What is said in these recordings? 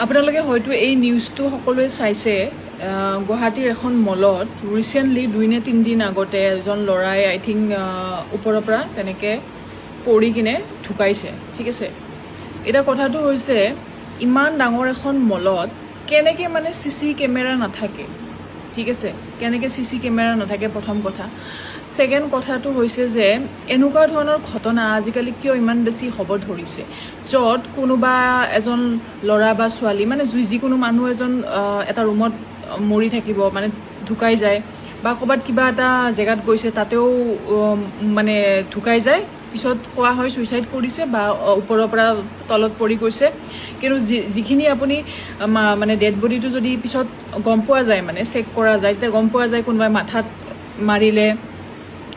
আপোনালোকে হয়তো এই নিউজটো সকলোৱে চাইছে গুৱাহাটীৰ এখন মলত ৰিচেণ্টলি 2 নে 3 দিন আগতে এজন ল'ৰাই আই থিংক ওপৰৰ পৰা তেনেকৈ পৰি কিনে ঢুকাইছে ঠিক আছে এটা কথাটো হৈছে ইমান ডাঙৰ এখন মলত কেনেকৈ মানে চিচি কেমেৰা নাথাকে ঠিক আছে কেনেকৈ চিচি কেমেৰা নাথাকে প্ৰথম কথা সেকেন্ড কথাটো হৈছে যে এনেকুৱা ধৰণৰ ঘটনা আজিকালি কিয় ইমান বেছি হ'ব ধৰিছে য'ত কোনোবা এজন ল'ৰা বা ছোৱালী মানে যিকোনো মানুহ এজন এটা ৰুমত মৰি থাকিব মানে ঢুকাই যায় বা ক'ৰবাত কিবা এটা জেগাত গৈছে তাতেও মানে ঢুকাই যায় পিছত কোৱা হয় সুইচাইড কৰিছে বা ওপৰৰ পৰা তলত পৰি গৈছে কিন্তু যিখিনি আপুনি মানে ডেড বডিটো যদি পিছত গম পোৱা যায় মানে চেক কৰা যায় তেতিয়া গম পোৱা যায় কোনোবাই মাথাত মাৰিলে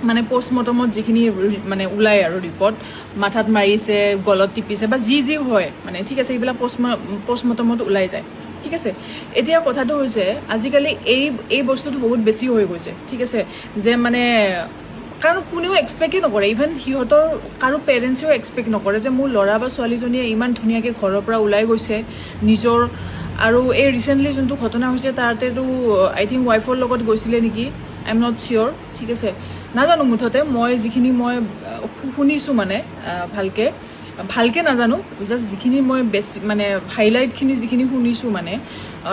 মানে পোষ্টমৰ্টমত যিখিনি মানে ওলাই আৰু ৰিপৰ্ট মাথাত মাৰিছে গলত টিপিছে বা যি হয় মানে ঠিক আছে এইবিলাক পোষ্টমৰ্টমত ওলাই যায় ঠিক আছে এতিয়া কথাটো হৈছে আজিকালি এই বস্তুটো বহুত বেছি হৈ গৈছে ঠিক আছে যে মানে কাৰণ কোনেও এক্সপেক্টেই নকৰে ইভেন সিহঁতৰ কাৰো পেৰেণ্টছেও এক্সপেক্ট নকৰে যে মোৰ ল'ৰা বা ছোৱালীজনীয়ে ইমান ধুনীয়াকৈ ঘৰৰ পৰা ওলাই গৈছে নিজৰ আৰু এই ৰিচেণ্টলি যোনটো ঘটনা হৈছে তাতেতো আই থিংক ৱাইফৰ লগত গৈছিলে নেকি আই এম নট চিয়'ৰ ঠিক আছে নাজানো মুঠতে মই যিখিনি মই শুনিছোঁ মানে ভালকৈ নাজানো জাষ্ট যিখিনি মই বেছি মানে হাইলাইটখিনি যিখিনি শুনিছোঁ মানে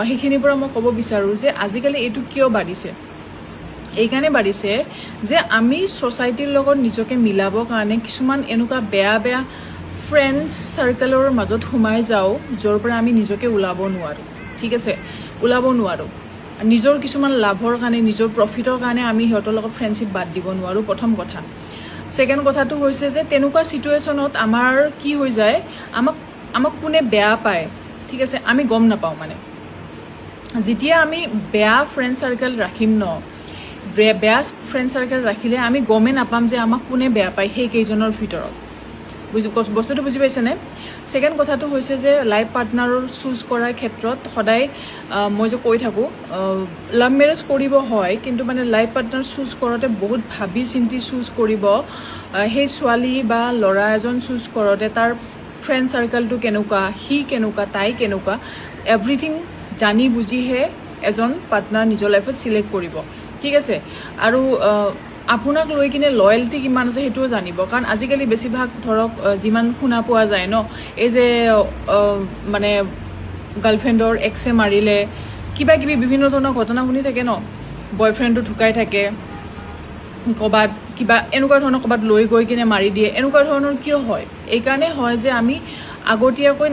সেইখিনিৰ পৰা মই ক'ব বিচাৰোঁ যে আজিকালি এইটো কিয় বাঢ়িছে এইকাৰণে বাঢ়িছে যে আমি ছ'চাইটিৰ লগত নিজকে মিলাবৰ কাৰণে কিছুমান এনেকুৱা বেয়া ফ্ৰেণ্ডছ চাৰ্কেলৰ মাজত সোমাই যাওঁ য'ৰ পৰা আমি নিজকে ওলাব নোৱাৰোঁ ঠিক আছে ওলাব নোৱাৰোঁ নিজৰ কিছুমান লাভৰ কাৰণে নিজৰ প্ৰফিটৰ কাৰণে আমি সিহঁতৰ লগত ফ্ৰেণ্ডশ্বিপ বাদ দিব নোৱাৰোঁ প্ৰথম কথা সেকেন্ড কথাটো হৈছে যে তেনেকুৱা চিটুৱেশ্যনত আমাৰ কি হৈ যায় আমাক কোনে বেয়া পায় ঠিক আছে আমি গম নাপাওঁ মানে যেতিয়া আমি বেয়া ফ্ৰেণ্ড চাৰ্কেল ৰাখিম ন বেয়া ফ্ৰেণ্ড চাৰ্কেল ৰাখিলে আমি গমেই নাপাম যে আমাক কোনে বেয়া পায় সেই কেইজনৰ ভিতৰত বস্তুটো বুজি পাইছেনে সেকেন্ড কথাটো হৈছে যে লাইফ পাৰ্টনাৰৰ চুজ কৰাৰ ক্ষেত্ৰত সদায় মই যে কৈ থাকোঁ লাভ মেৰেজ কৰিব হয় কিন্তু মানে লাইফ পাৰ্টনাৰ চুজ কৰোঁতে বহুত ভাবি চিন্তি চুজ কৰিব সেই ছোৱালী বা ল'ৰা এজন চুজ কৰোঁতে তাৰ ফ্ৰেণ্ড চাৰ্কেলটো কেনেকুৱা সি কেনেকুৱা তাই কেনেকুৱা এভৰিথিং জানি বুজিহে এজন পাৰ্টনাৰ নিজৰ লাইফত চিলেক্ট কৰিব ঠিক আছে আৰু আপোনাক লৈ কিনে লয়েলটি কিমান আছে সেইটোও জানিব কাৰণ আজিকালি বেছিভাগ ধৰক যিমান শুনা পোৱা যায় ন এই যে মানে গাৰ্লফ্ৰেণ্ডৰ এক্সে মাৰিলে কিবা কিবি বিভিন্ন ধৰণৰ ঘটনা শুনি থাকে ন বয়ফ্ৰেণ্ডটো ঢুকাই থাকে ক'ৰবাত কিবা এনেকুৱা ধৰণৰ ক'ৰবাত লৈ গৈ কিনে মাৰি দিয়ে এনেকুৱা ধৰণৰ কিয় হয় এইকাৰণে হয় যে আমি আগতীয়াকৈ